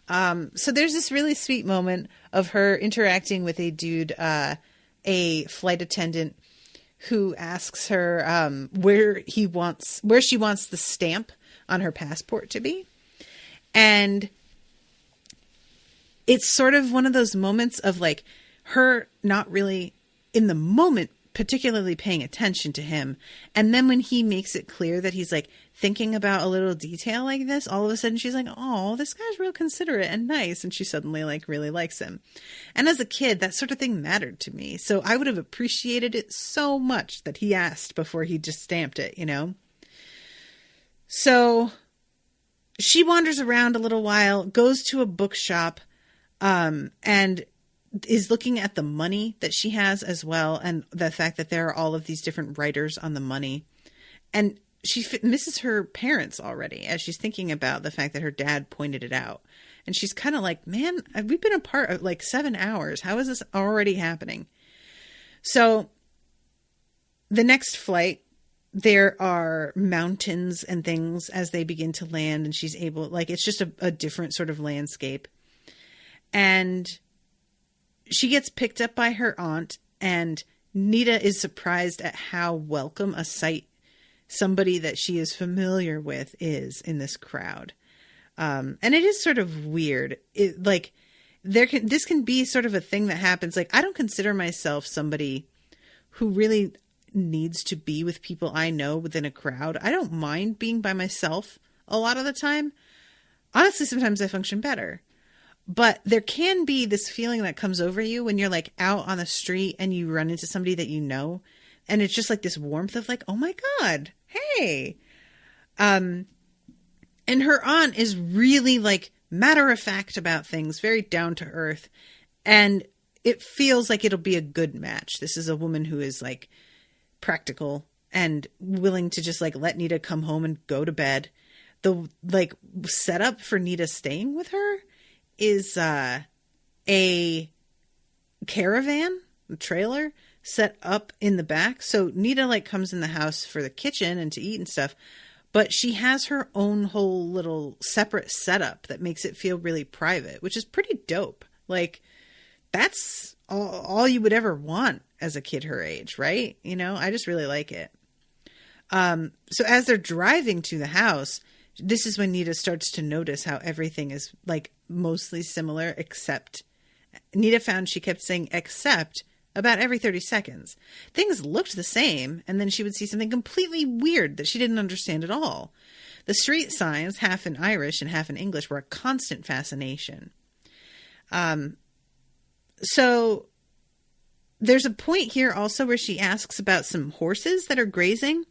Speaker 2: So there's this really sweet moment of her interacting with a dude, a flight attendant, who asks her where she wants the stamp on her passport to be. And it's sort of one of those moments of like her not really in the moment particularly paying attention to him. And then when he makes it clear that he's like thinking about a little detail like this, all of a sudden she's like, oh, this guy's real considerate and nice. And she suddenly like really likes him. And as a kid, that sort of thing mattered to me. So I would have appreciated it so much that he asked before he just stamped it, you know? So she wanders around a little while, goes to a bookshop, and is looking at the money that she has as well, and the fact that there are all of these different writers on the money. And she misses her parents already as she's thinking about the fact that her dad pointed it out. And she's kind of like, man, we've been apart like 7 hours. How is this already happening? So the next flight, there are mountains and things as they begin to land, and she's able, like, it's just a different sort of landscape. And she gets picked up by her aunt, and Nita is surprised at how welcome a sight somebody that she is familiar with is in this crowd. And it is sort of weird. This can be sort of a thing that happens. Like, I don't consider myself somebody who really needs to be with people I know within a crowd. I don't mind being by myself a lot of the time. Honestly, sometimes I function better. But there can be this feeling that comes over you when you're like out on the street and you run into somebody that you know. And it's just like this warmth of like, oh my God, hey. And her aunt is really like matter of fact about things, very down to earth. And it feels like it'll be a good match. This is a woman who is like practical and willing to just like let Nita come home and go to bed. The like setup for Nita staying with her is a caravan, a trailer set up in the back. So Nita like comes in the house for the kitchen and to eat and stuff, but she has her own whole little separate setup that makes it feel really private, which is pretty dope. Like, that's all you would ever want as a kid her age, right? You know, I just really like it. So as they're driving to the house, this is when Nita starts to notice how everything is like mostly similar, except Nita found she kept saying except about every 30 seconds. Things looked the same, and then she would see something completely weird that she didn't understand at all. The street signs, half in Irish and half in English, were a constant fascination. So there's a point here also where she asks about some horses that are grazing,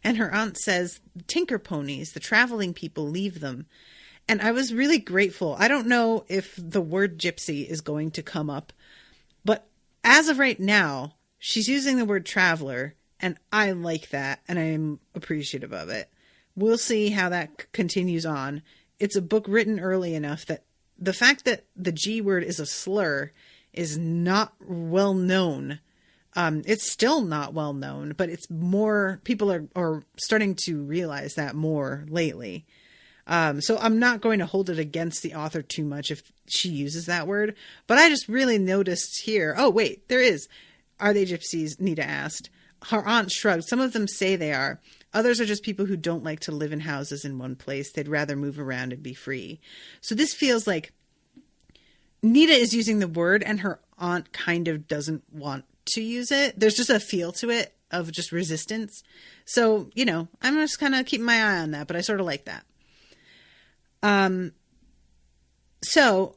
Speaker 2: and her aunt says, tinker ponies, the traveling people leave them. And I was really grateful. I don't know if the word gypsy is going to come up, but as of right now, she's using the word traveler, and I like that, and I'm appreciative of it. We'll see how that continues on. It's a book written early enough that the fact that the G word is a slur is not well known. It's still not well known, but it's more, people are starting to realize that more lately. So I'm not going to hold it against the author too much if she uses that word, but I just really noticed here. Oh, wait, there is. Are they gypsies? Nita asked. Her aunt shrugged. Some of them say they are. Others are just people who don't like to live in houses in one place. They'd rather move around and be free. So this feels like Nita is using the word and her aunt kind of doesn't want to use it. There's just a feel to it of just resistance. So, you know, I'm just kind of keeping my eye on that, but I sort of like that. So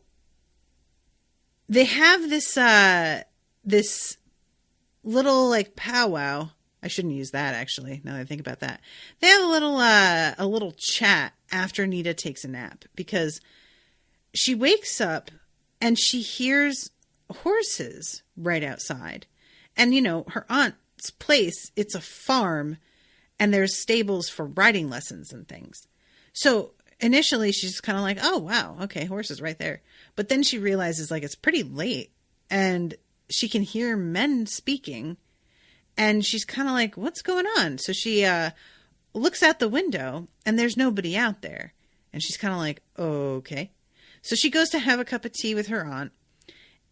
Speaker 2: they have this little like powwow. I shouldn't use that actually. Now that I think about that, they have a little chat after Nita takes a nap, because she wakes up and she hears horses right outside. And, you know, her aunt's place, it's a farm, and there's stables for riding lessons and things. So initially she's kind of like, oh, wow, okay, horses right there. But then she realizes like it's pretty late and she can hear men speaking, and she's kind of like, what's going on? So she looks out the window and there's nobody out there. And she's kind of like, okay. So she goes to have a cup of tea with her aunt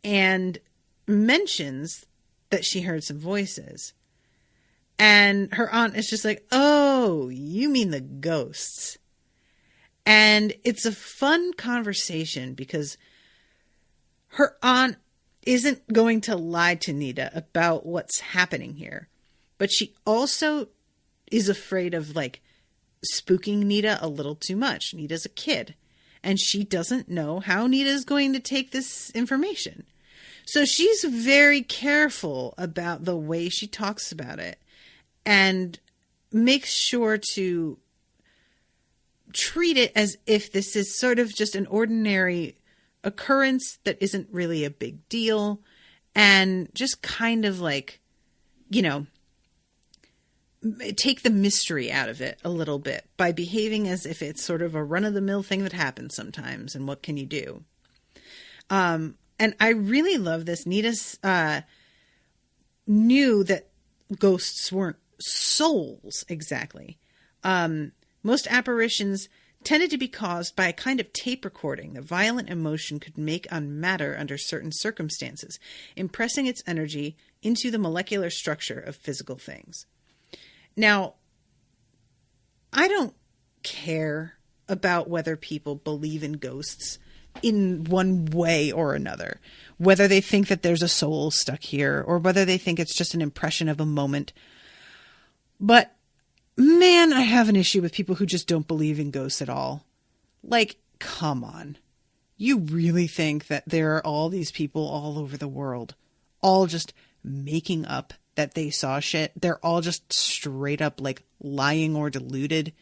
Speaker 2: and mentions that she heard some voices. And her aunt is just like, oh, you mean the ghosts. And it's a fun conversation because her aunt isn't going to lie to Nita about what's happening here. But she also is afraid of like spooking Nita a little too much. Nita's a kid, and she doesn't know how Nita is going to take this information. So she's very careful about the way she talks about it and makes sure to treat it as if this is sort of just an ordinary occurrence that isn't really a big deal, and just kind of like, you know, take the mystery out of it a little bit by behaving as if it's sort of a run-of-the-mill thing that happens sometimes, and what can you do? And I really love this. Nita knew that ghosts weren't souls exactly. Most apparitions tended to be caused by a kind of tape recording that violent emotion could make on matter under certain circumstances, impressing its energy into the molecular structure of physical things. Now, I don't care about whether people believe in ghosts in one way or another, whether they think that there's a soul stuck here or whether they think it's just an impression of a moment. But man, I have an issue with people who just don't believe in ghosts at all. Like, come on. You really think that there are all these people all over the world, all just making up that they saw shit? They're all just straight up like lying or deluded?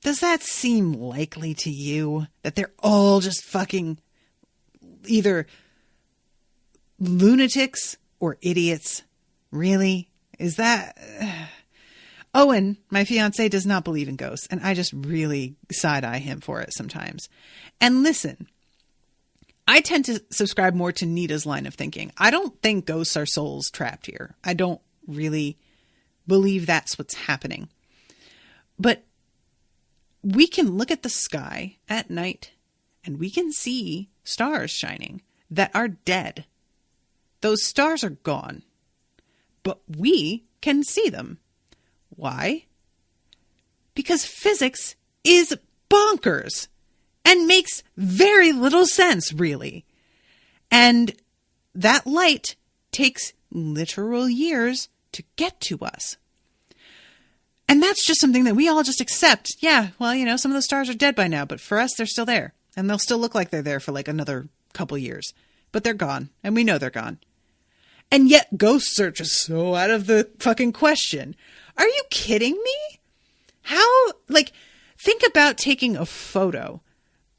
Speaker 2: Does that seem likely to you that they're all just fucking either lunatics or idiots? Really? Is that... Owen, my fiance, does not believe in ghosts, and I just really side-eye him for it sometimes. And listen, I tend to subscribe more to Nita's line of thinking. I don't think ghosts are souls trapped here. I don't really believe that's what's happening. But we can look at the sky at night and we can see stars shining that are dead. Those stars are gone, but we can see them. Why? Because physics is bonkers and makes very little sense, really. And that light takes literal years to get to us. And that's just something that we all just accept. Yeah, well, you know, some of the stars are dead by now, but for us, they're still there. And they'll still look like they're there for like another couple years. But they're gone, and we know they're gone. And yet ghosts are just so out of the fucking question. Are you kidding me? How, like, think about taking a photo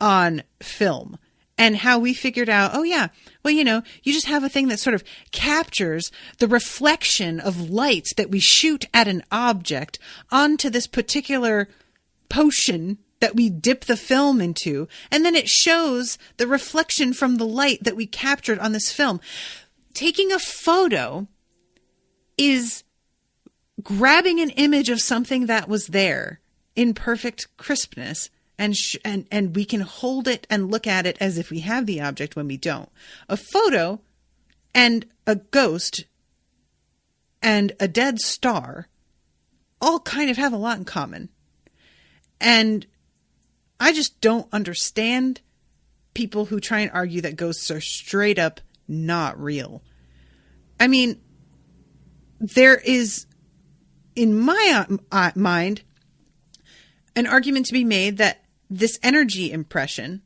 Speaker 2: on film and how we figured out, oh yeah, well, you know, you just have a thing that sort of captures the reflection of light that we shoot at an object onto this particular potion that we dip the film into, and then it shows the reflection from the light that we captured on this film. Taking a photo is grabbing an image of something that was there in perfect crispness, and we can hold it and look at it as if we have the object when we don't. A photo and a ghost and a dead star all kind of have a lot in common. And I just don't understand people who try and argue that ghosts are straight up not real. I mean, there is, in my mind, an argument to be made that this energy impression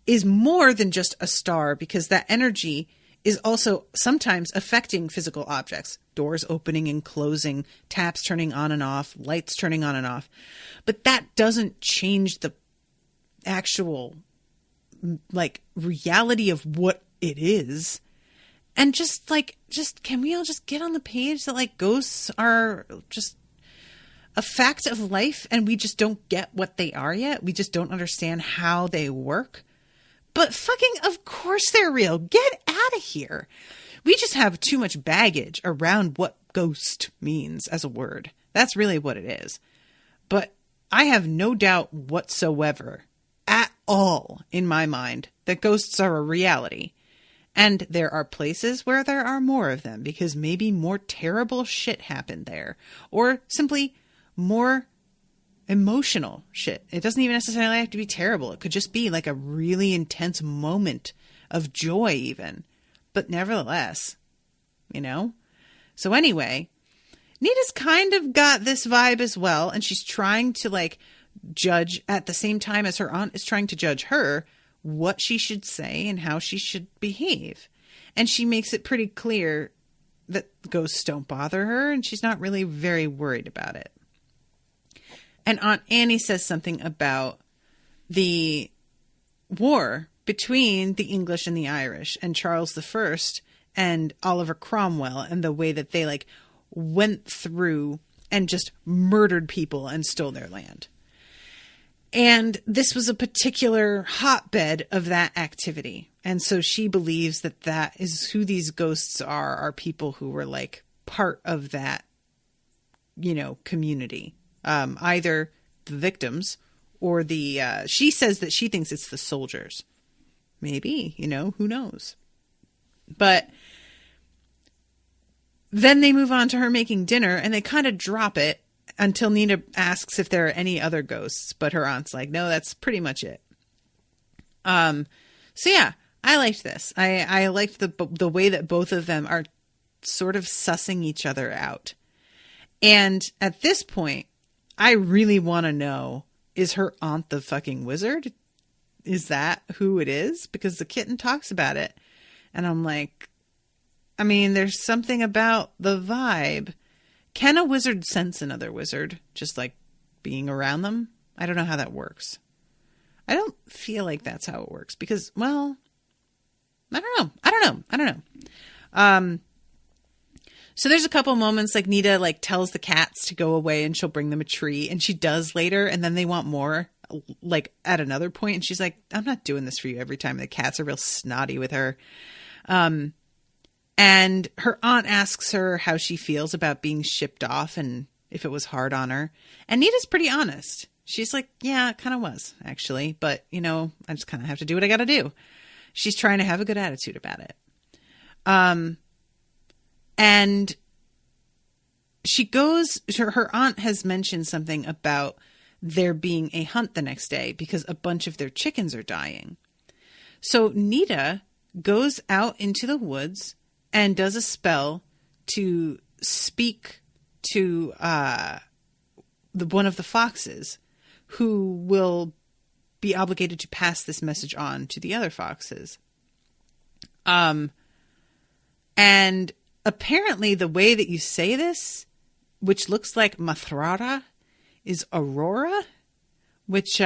Speaker 2: is more than just a star, because that energy is also sometimes affecting physical objects. Doors opening and closing, taps turning on and off, lights turning on and off. But that doesn't change the actual, like, reality of what it is. And just can we all just get on the page that, like, ghosts are just a fact of life and we just don't get what they are yet? We just don't understand how they work. But fucking, of course they're real. Get out of here. We just have too much baggage around what ghost means as a word. That's really what it is. But I have no doubt whatsoever at all in my mind that ghosts are a reality. And there are places where there are more of them because maybe more terrible shit happened there. Or simply more emotional shit. It doesn't even necessarily have to be terrible. It could just be like a really intense moment of joy even. But nevertheless, you know? So anyway, Nita's kind of got this vibe as well. And she's trying to, like, judge at the same time as her aunt is trying to judge her what she should say and how she should behave. And she makes it pretty clear that ghosts don't bother her and she's not really very worried about it. And Aunt Annie says something about the war between the English and the Irish and Charles I and Oliver Cromwell and the way that they, like, went through and just murdered people and stole their land. And this was a particular hotbed of that activity. And so she believes that that is who these ghosts are people who were, like, part of that, you know, community. Either the victims or the, she says that she thinks it's the soldiers. Maybe, you know, who knows? But then they move on to her making dinner and they kind of drop it until Nita asks if there are any other ghosts. But her aunt's like, no, that's pretty much it. So yeah, I liked this. I liked the way that both of them are sort of sussing each other out. And at this point, I really want to know, is her aunt the fucking wizard? Is that who it is? Because the kitten talks about it. And I'm like, I mean, there's something about the vibe. Can a wizard sense another wizard just, like, being around them? I don't know how that works. I don't feel like that's how it works because, well, I don't know. So there's a couple moments like Nita like tells the cats to go away and she'll bring them a tree, and she does later, and then they want more like at another point, and she's like, I'm not doing this for you every time. The cats are real snotty with her. And her aunt asks her how she feels about being shipped off and if it was hard on her. And Nita's pretty honest. She's like, yeah, it kind of was actually, but I just kind of have to do what I got to do. She's trying to have a good attitude about it. And she goes, her aunt has mentioned something about there being a hunt the next day because a bunch of their chickens are dying. So Nita goes out into the woods and does a spell to speak to one of the foxes, who will be obligated to pass this message on to the other foxes. And apparently the way that you say this, which looks like Mathrara, is Aurora, which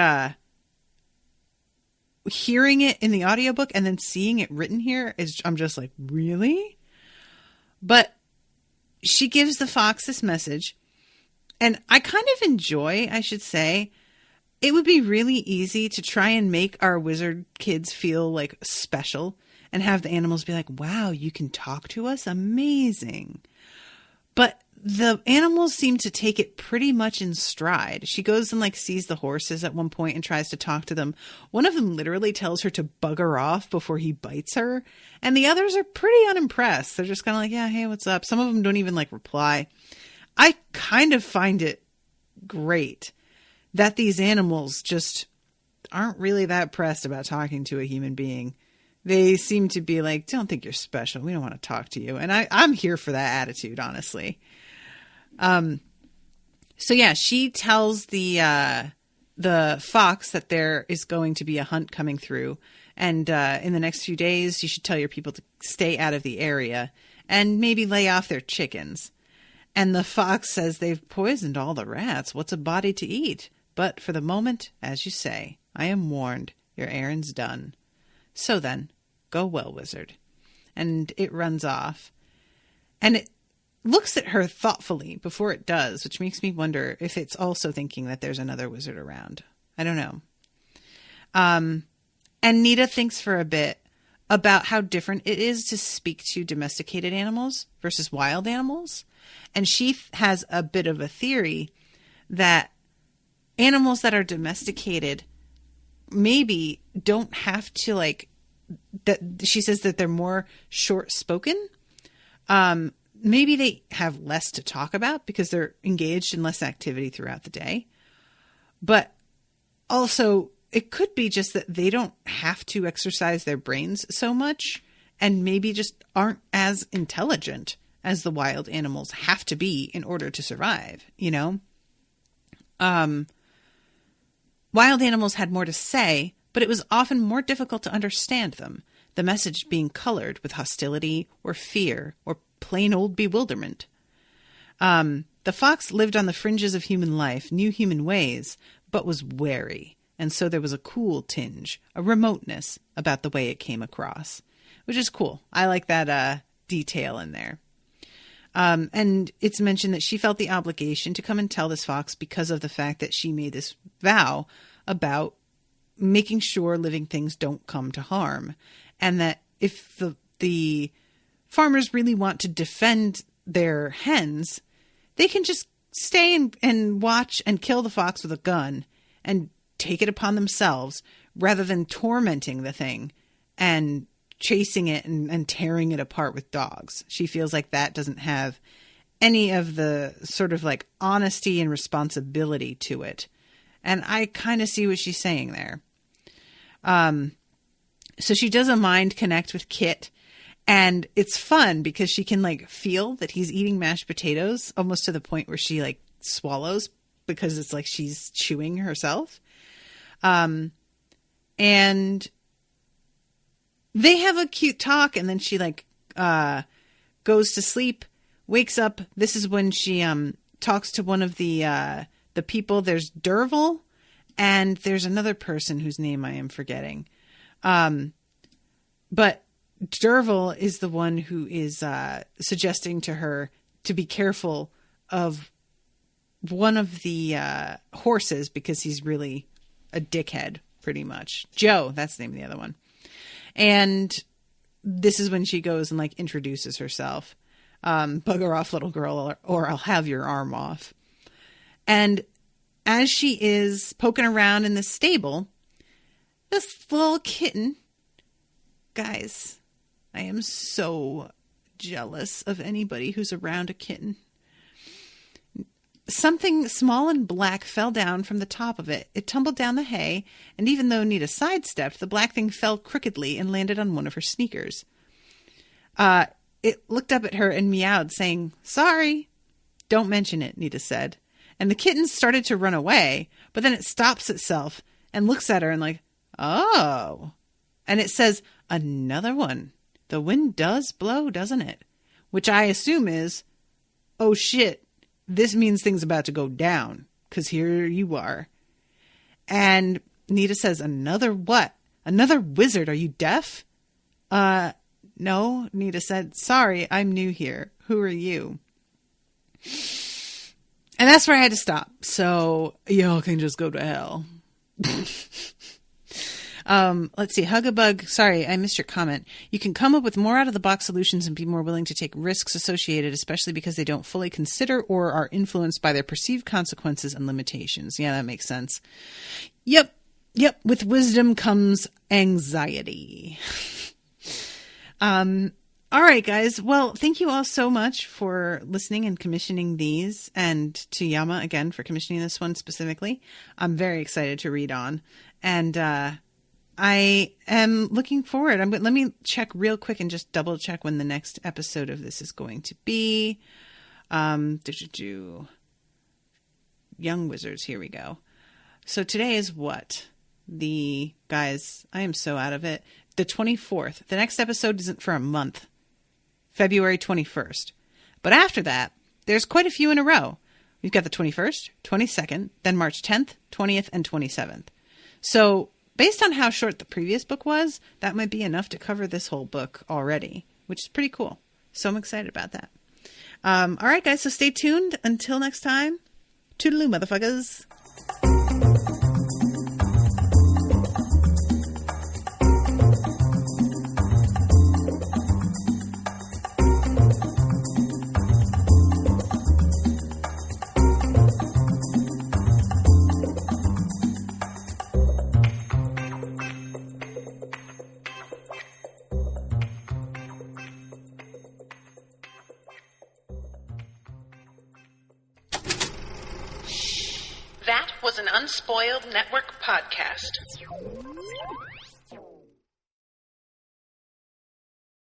Speaker 2: hearing it in the audiobook and then seeing it written here I'm just like, really? But she gives the fox this message, and I kind of enjoy, I should say, it would be really easy to try and make our wizard kids feel like special and have the animals be like, wow, you can talk to us? Amazing. But the animals seem to take it pretty much in stride. She goes and like sees the horses at one point and tries to talk to them. One of them literally tells her to bugger off before he bites her. And the others are pretty unimpressed. They're just kind of like, yeah, hey, what's up? Some of them don't even like reply. I kind of find it great that these animals just aren't really that pressed about talking to a human being. They seem to be like, don't think you're special. We don't want to talk to you. And I'm here for that attitude, honestly. So yeah, she tells the fox that there is going to be a hunt coming through. And in the next few days, you should tell your people to stay out of the area and maybe lay off their chickens. And the fox says they've poisoned all the rats. What's a body to eat? But for the moment, as you say, I am warned. Your errand's done. So then, go well, wizard. And it runs off. And it looks at her thoughtfully before it does, which makes me wonder if it's also thinking that there's another wizard around. I don't know. And Nita thinks for a bit about how different it is to speak to domesticated animals versus wild animals. And she has a bit of a theory that animals that are domesticated maybe don't have to like, that she says that they're more short spoken. Maybe they have less to talk about because they're engaged in less activity throughout the day. But also it could be just that they don't have to exercise their brains so much and maybe just aren't as intelligent as the wild animals have to be in order to survive, Wild animals had more to say, but it was often more difficult to understand them, the message being colored with hostility or fear or plain old bewilderment. The fox lived on the fringes of human life, knew human ways, but was wary, and so there was a cool tinge, a remoteness about the way it came across, which is cool. I like that detail in there. And it's mentioned that she felt the obligation to come and tell this fox because of the fact that she made this vow about making sure living things don't come to harm. And that if the farmers really want to defend their hens, they can just stay and watch and kill the fox with a gun and take it upon themselves rather than tormenting the thing and chasing it and tearing it apart with dogs. She feels like that doesn't have any of the sort of like honesty and responsibility to it. And I kind of see what she's saying there. So she does a mind connect with Kit, and it's fun because she can like feel that he's eating mashed potatoes almost to the point where she like swallows because it's like she's chewing herself. And they have a cute talk, and then she like goes to sleep, wakes up. This is when she talks to one of the people. There's Derval, and there's another person whose name I am forgetting. But Derval is the one who is suggesting to her to be careful of one of the horses because he's really a dickhead, pretty much. Joe, that's the name of the other one. And this is when she goes and like introduces herself. Bugger off, little girl, or I'll have your arm off. And as she is poking around in the stable, this little kitten, guys, I am so jealous of anybody who's around a kitten. Something small and black fell down from the top of it. It tumbled down the hay, and even though Nita sidestepped, the black thing fell crookedly and landed on one of her sneakers. It looked up at her and meowed, saying, "Sorry." "Don't mention it," Nita said. And the kitten started to run away, but then it stops itself and looks at her and like, "Oh." And it says, "Another one. The wind does blow, doesn't it?" Which I assume is, oh shit, this means things about to go down, because here you are. And Nita says, "Another what? Another wizard? Are you deaf?" No, Nita said. "Sorry, I'm new here. Who are you?" And that's where I had to stop. So y'all can just go to hell. Let's see. Hugabug. Sorry, I missed your comment. "You can come up with more out-of-the-box solutions and be more willing to take risks associated, especially because they don't fully consider or are influenced by their perceived consequences and limitations." Yeah, that makes sense. Yep. With wisdom comes anxiety. All right, guys. Well, thank you all so much for listening and commissioning these, and to Yama again for commissioning this one specifically. I'm very excited to read on, and I am looking forward. Let me check real quick and just double check when the next episode of this is going to be. Young Wizards. Here we go. So today is what? Guys, I am so out of it. The 24th. The next episode isn't for a month. February 21st. But after that, there's quite a few in a row. We've got the 21st, 22nd, then March 10th, 20th, and 27th. So based on how short the previous book was, that might be enough to cover this whole book already, which is pretty cool. So I'm excited about that. All right, guys, so stay tuned. Until next time, toodaloo, motherfuckers.
Speaker 1: That was an Unspoiled Network podcast.